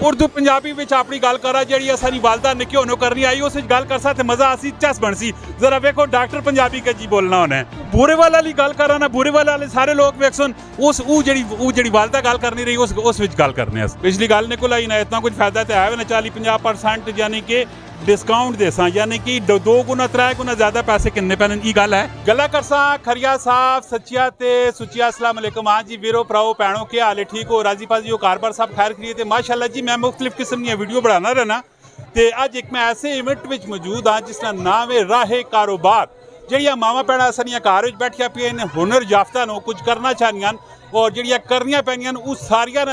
उर्दू पंजाबी विच अपनी गल करा जिहड़ी असां वालदा निक्के होने करनी आई उस विच गल करसा ते मजा आसी चस बनसी। जरा वेखो डॉक्टर पंजाबी के जी बोलना होना है बुरे वाली गल करा ना बुरे वाले सारे लोग वेख सुन उस जेहड़ी वालदा गल करनी रही उस विच गल करने अस पिछली गल निकल आई ना इतना कुछ फायदा तो है ना 40-50% यानी कि डिस्काउंट देसा यानी कि 2 गुना 3 गुना ज़्यादा पैसे किन्ने पैन की गल है गला करसा खरिया साहब सच्चिया ते सुचिया अस्सलाम वालेकुम। हाँ जी वीरो भराओ भैनों के हाल है ठीक हो राजी पाजी हो कार बार सब खैर करिए तो माशाल्लाह जी मैं मुख्तलिफ किस्म दी वीडियो बनाना रहना तो अज एक मैं ऐसे इवेंट में मौजूद हाँ जिसका नाम है राहे कारोबार ਜਿਹੜੀਆਂ ਮਾਵਾਂ ਭੈਣਾਂ ਸਾਡੀਆਂ ਘਰ ਵਿੱਚ ਬੈਠੀਆਂ ਪਈਆਂ ਨੇ ਹੁਨਰ ਯਾਫਤਾ ਨੂੰ ਕੁਝ ਕਰਨਾ ਚਾਹੁੰਦੀਆਂ ਔਰ ਜਿਹੜੀਆਂ ਕਰਨੀਆਂ ਪੈਣੀਆਂ ਉਹ ਸਾਰੀਆਂ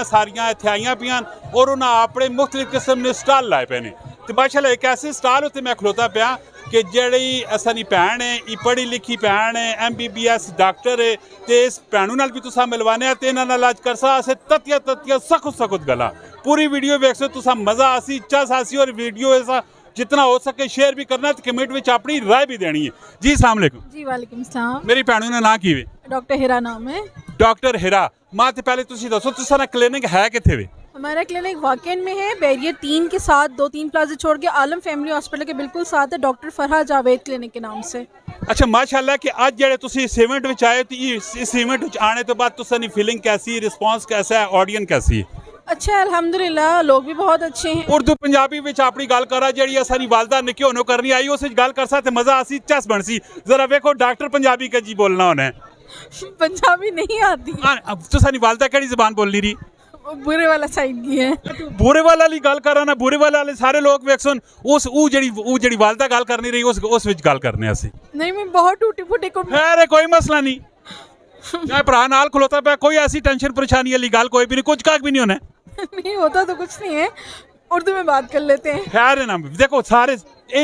ਇੱਥੇ ਆਈਆਂ ਪਈਆਂ ਔਰ ਉਹਨਾਂ ਆਪਣੇ ਮੁxtਲਿਫ ਕਿਸਮ ਦੇ ਸਟਾਲ ਲਾਏ ਪਏ ਨੇ ਤੇ ਮਾਸ਼ਾਅੱਲਾ ਇੱਕ ਐਸੇ ਸਟਾਲ ਉੱਤੇ ਮੈਂ ਖਲੋਤਾ ਪਿਆ कि ਜਿਹੜੀ ਅਸਾਂ ਭੈਣ ਹੈ ਇਹ ਪੜ੍ਹੀ ਲਿਖੀ ਭੈਣ ਹੈ MBBS ਡਾਕਟਰ ਹੈ ਤੇ ਇਸ ਭੈਣੂ ਨਾਲ ਵੀ ਤੁਸੀਂ ਮਿਲਵਾਨੇ ਆ ਤੇ ਇਹਨਾਂ ਨਾਲ ਅੱਜ ਕਰਸਾ ਅਸੀਂ ਤਤੀਆ ਸਖਤ ਗਲਾ पूरी वीडियो वेख सो तुसा मजा आसी चस आसी और वीडियो ऐसा जितना हो सके शेयर भी करना तो कमेंट में अपनी राय भी देनी है जी अस्सलाम वालेकुम जी वालेकुम सलाम मेरी भैनों ने ना की वे डॉक्टर हिरा नाम है डॉक्टर हिरा मां ते पहले तुसी दसो तुसारा क्लिनिक है किथे वे हमारा क्लिनिक वाकई में है बैरियर 3 के साथ 2-3 प्लाजा छोड़ के आलम फैमिली हॉस्पिटल के बिल्कुल साथ है डॉक्टर फरहा जावेद क्लिनिक के नाम से। अच्छा माशाल्लाह कि आज जेडे तुसी इस इवेंट विच आए तो इस इवेंट विच आने तो बाद तुसानी फीलिंग कैसी रिस्पांस कैसा है ऑडियंस कैसी है अच्छा अल्हम्दुलिल्लाह लोग भी बहुत अच्छे हैं। उर्दू पंजाबी विच अपनी गल करा जिहड़ी असां वालदा निक्के होने करनी आई उस विच गल करसा ते मजा आसी चस बनसी। जरा वेखो डॉक्टर पंजाबी के जी बोलना होना है पंजाबी नहीं आती तुसानी वालदा केड़ी ज़बान बोलनी रही बुरे वाला साइड की है बुरे वाली गल करा ना बुरे वाले सारे लोग वेख सुन उस जेहड़ी वालदा गल करनी रही उस विच गल करने असी नहीं मैं बहुत टूटी फूटी को खैर कोई मसला नहीं मैं भरा नाल खलोता पे कोई ऐसी टेंशन परेशानी वाली गल कोई भी नहीं कुछ काक भी नहीं होना नहीं होता तो कुछ नहीं है उर्दू में बात कर लेते हैं। खैर है ना देखो सारे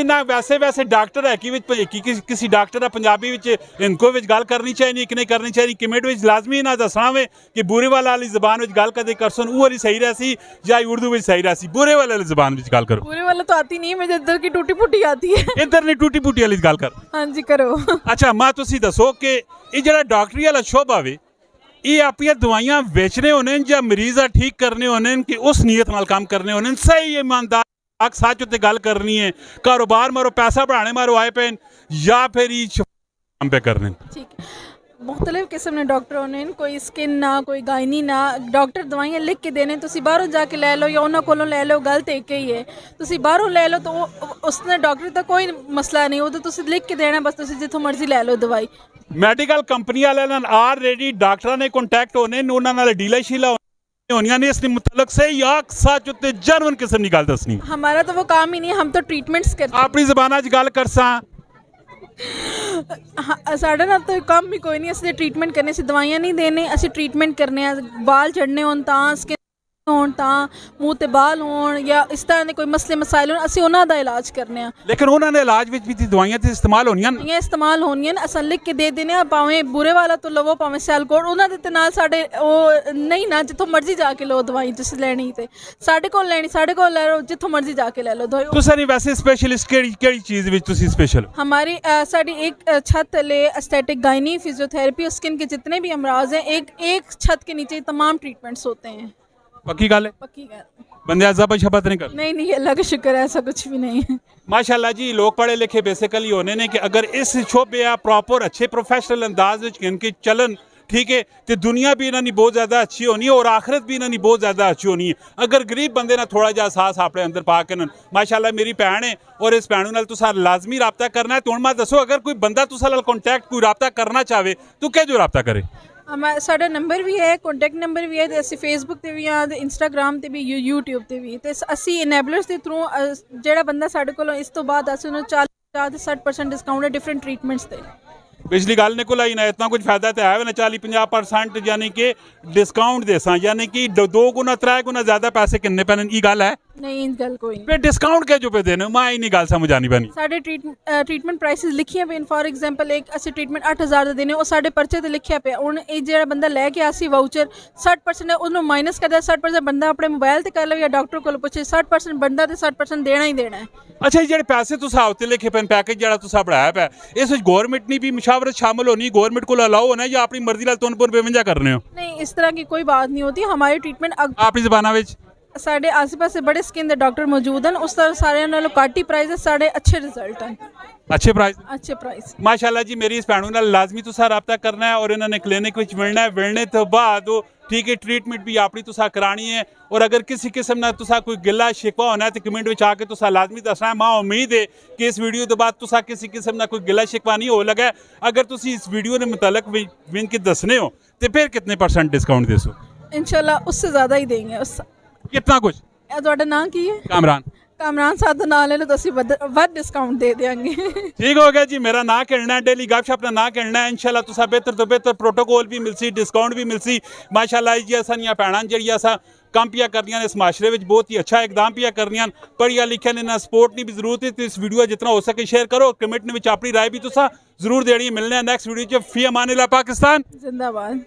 ना वैसे डॉक्टर है कि किसी डॉक्टर है पंजाबी विच इनको विच गल करनी चाहिए कि नहीं करनी चाहिए कमेंट विच लाजमी ना दसना वे कि बुरे वाली ज़बान विच गल कदे कर सुन वो वाली सही रहसी या उर्दू विच सही रहसी बुरे वाली ज़बान विच गल करो बुरे वाला तो आती नहीं मुझे इधर की टूटी फूटी आती है इधर नहीं टूटी फूटी वाली गल कर हाँ जी करो अच्छा मां तुसी दसो कि ये जेड़ा डॉक्टरी वाला शोभा वे ये अपनी दवाइयां बेचने होने या मरीज़ ठीक करने होने कि उस नीयत नाल काम करने होने सही ईमानदार सच उत्ते गल करनी है कारोबार मारो पैसा बढ़ाने मारो आए पे या फिर काम पे करने ठीक है मुख्तलिफ किस्म ने डॉक्टर होने कोई स्किन ना कोई गायनी ना डॉक्टर दवाइयां लिख के देने तुसी बाहरों जाके लै लो या उन्होंने कोलों लै लो गल तो एक ही है तुसी बाहरों लै लो तो उसने डॉक्टर का कोई मसला नहीं वो तो तुसी लिख के देना बस तुसी जिथों मर्जी लै लो दवाई मैडिकल कंपनी वाले ऑलरेडी डॉक्टर ने कॉन्टैक्ट होने उन्होंने डीलर शीला होनियां ने इसने मुतलक से या सच उत्ते जनवन किस्म की गल दसनी हमारा तो वो काम ही नहीं हम तो ट्रीटमेंट्स करते अपनी ज़बान च गल करसा साढ़ा ना तो काम भी कोई नहीं असं ट्रीटमेंट करने से दवाइयां नहीं देने असं ट्रीटमेंट करने बाल झड़ने होन तां स्किन होन तां मूँह ते बाल होन या इस तरह के कोई मसले मसाइल होन असं उन्हां दा इलाज करने लेकिन उन्होंने इलाज विच भी दवाइयां ते इस्तेमाल होनियां इस्तेमाल होनियां असां लिख के दे देने भावें बुरे वाला तो लवो भावें सैलकोट उन्हां दे ते नाल साडे ओ नहीं ना जिथों मर्जी जाके लो दवाई तुसीं लैनी ते साडे कोल लैनी साडे कोल लै लो जिथों मर्जी जाके लै लो दवाई तुसां वैसे स्पेशलिस्ट केड़ी चीज़ विच तुसीं स्पेशल हमारी साडी एक छत तले एस्थेटिक गायनी फिजियोथेरेपी और स्किन के जितने भी अमराज हैं एक छत के नीचे तमाम ट्रीटमेंट्स होते हैं। पक्की गल है पक्की गल बंदे अज़ब शबत नहीं कर नहीं अल्लाह का शुक्र है ऐसा कुछ भी नहीं है माशाल्लाह जी लोग पढ़े लिखे बेसिकली होने ने कि अगर इस शोबे या प्रॉपर अच्छे प्रोफेशनल अंदाज में इनके चलन ठीक है तो दुनिया भी इन्होंने बहुत ज़्यादा अच्छी होनी है और आखिरत भी इन्होंने बहुत ज़्यादा अच्छी होनी है अगर गरीब बंदे ना थोड़ा जा एहसास अपने अंदर पा के माशाल्लाह मेरी भैन है और इस भैनों नाल तुसां लाजमी रबता करना है तो हुण मैं दसो अगर कोई बंदा तुसां नाल कॉन्टैक्ट कोई रबता करना चाहे तो किहजो रबता करे साडा नंबर भी है कॉन्टैक्ट नंबर भी है ते असीं फेसबुक ते भी हाँ इंस्टाग्राम ते भी यूट्यूब ते भी ते असीं इनेबलर्स दे थ्रू जेड़ा बंदा साडे कोलों इस तो बाद असीं उन्हें 40-60% डिस्काउंट है डिफरेंट ट्रीटमेंट्स ते पिछली गल निकल आई ना इतना कुछ फायदा तो है ना 40-50% यानी कि डिस्काउंट देसा यानी कि 2 गुना 3 गुना ज़्यादा पैसे किन्ने पैन की गल है नहीं गल कोई नहीं फिर डिस्काउंट के जो पे देने मैं नहीं गल समझ आनी पैनी साडे ट्रीटमेंट प्राइसेस लिखियां पे फॉर एग्जांपल एक असं ट्रीटमेंट 8000 दा देने और साडे पर्चे ते लिखिया पे हुण ये जेड़ा बंदा लैके आसी वाउचर 60% उन्होंने माइनस करदा 60% बंदा अपने मोबाइल ते कर लो या डॉक्टर को पूछे 60% बंदा ते 60% देना ही देना है। अच्छा जेडे पैसे तुसां उत्ते लिखे पे पैकेज जेड़ा तुसां बढ़ाया पे इस विच गवर्नमेंट ने भी मुशावरत शामिल होनी गवर्नमेंट को अलाउ होना या अपनी मर्जी नाल तुन पुर बेवंजा करने हो नहीं इस तरह की कोई बात नहीं होती हमारी ट्रीटमेंट अपनी ज़बाना विच ਸਾਡੇ ਆਸ-ਪਾਸੇ ਬੜੇ ਸਕਿਨ ਦੇ ਡਾਕਟਰ ਮੌਜੂਦ ਹਨ, ਉਸ ਤਰ੍ਹਾਂ ਸਾਰਿਆਂ ਨਾਲੋਂ ਘੱਟ ਹੀ ਪ੍ਰਾਈਸ ਹੈ, ਸਾਡੇ ਅੱਛੇ ਰਿਜ਼ਲਟ ਹਨ, ਅੱਛੇ ਪ੍ਰਾਈਸ ਅੱਛੇ ਪ੍ਰਾਈਸ। ਮਾਸ਼ਾਅੱਲਾ ਜੀ ਮੇਰੀ ਇਸ ਭੈਣੂ ਨਾਲ ਲਾਜ਼ਮੀ ਤੁਸੀਂ ਰਾਬਤਾ ਕਰਨਾ ਹੈ और इन्होंने क्लिनिक ਵਿੱਚ ਮਿਲਣਾ ਹੈ ਮਿਲਣੇ ਤੋਂ ਬਾਅਦ ठीक है ट्रीटमेंट भी अपनी तुसा करानी है और अगर किसी किस्म ना तुसा कोई गिला शिकवा होना है तो कमेंट में आके तुसा लाजमी दसना है। मां उम्मीद है कि इस वीडियो के बाद तुसा किसी किस्म ना कोई गिला शिकवा नहीं हो लगा है। अगर तुसी इस वीडियो के मुतालिक विन के दसने हो तो फिर कितने % डिस्काउंट देसो? इंशाल्लाह उससे ज़्यादा ही देंगे। कितना कुछ? ਤੁਹਾਡਾ ਨਾਂ ਕੀ ਹੈ? कामरान ਸਾਹਿਬ ਦਾ ਨਾਂ ਲੈ ਲਓ ਤਾਂ ਅਸੀਂ ਵੱਧ ਡਿਸਕਾਊਂਟ ਦੇ ਦੇਵਾਂਗੇ। ठीक हो गया जी, मेरा ना कहना है डेली गपशप ना कहना है। इंशाल्लाह तुसा बेहतर तो बेहतर प्रोटोकॉल भी मिलसी डिस्काउंट भी मिलसी। माशाल्लाह जी असां भैणां जिहड़ियां असां ਕੰਮ ਪਿਆ ਕਰਦੀਆਂ ਨੇ ਇਸ ਮਾਸ਼ਰੇ ਵਿੱਚ ਬਹੁਤ ਹੀ ਅੱਛਾ ਇਕਦਾਮ ਪਿਆ ਕਰਦੀਆਂ ਪੜ੍ਹਿਆ ਲਿਖਿਆ ਨੇ ਨਾ ਸਪੋਰਟ ਦੀ ਵੀ ਜ਼ਰੂਰਤ ਹੈ ਤੇ ਇਸ ਵੀਡੀਓ ਜਿੰਨਾ ਹੋ ਸਕੇ ਸ਼ੇਅਰ ਕਰੋ ਕਮੈਂਟ ਵਿੱਚ ਆਪਣੀ ਰਾਏ ਵੀ ਤੁਸੀਂ ਜ਼ਰੂਰ ਦੇਣੀ। ਮਿਲਨੇ ਆ ਨੈਕਸਟ ਵੀਡੀਓ 'ਚ। ਫੀ ਅਮਾਨਿल्लाह पाकिस्तान जिंदाबाद।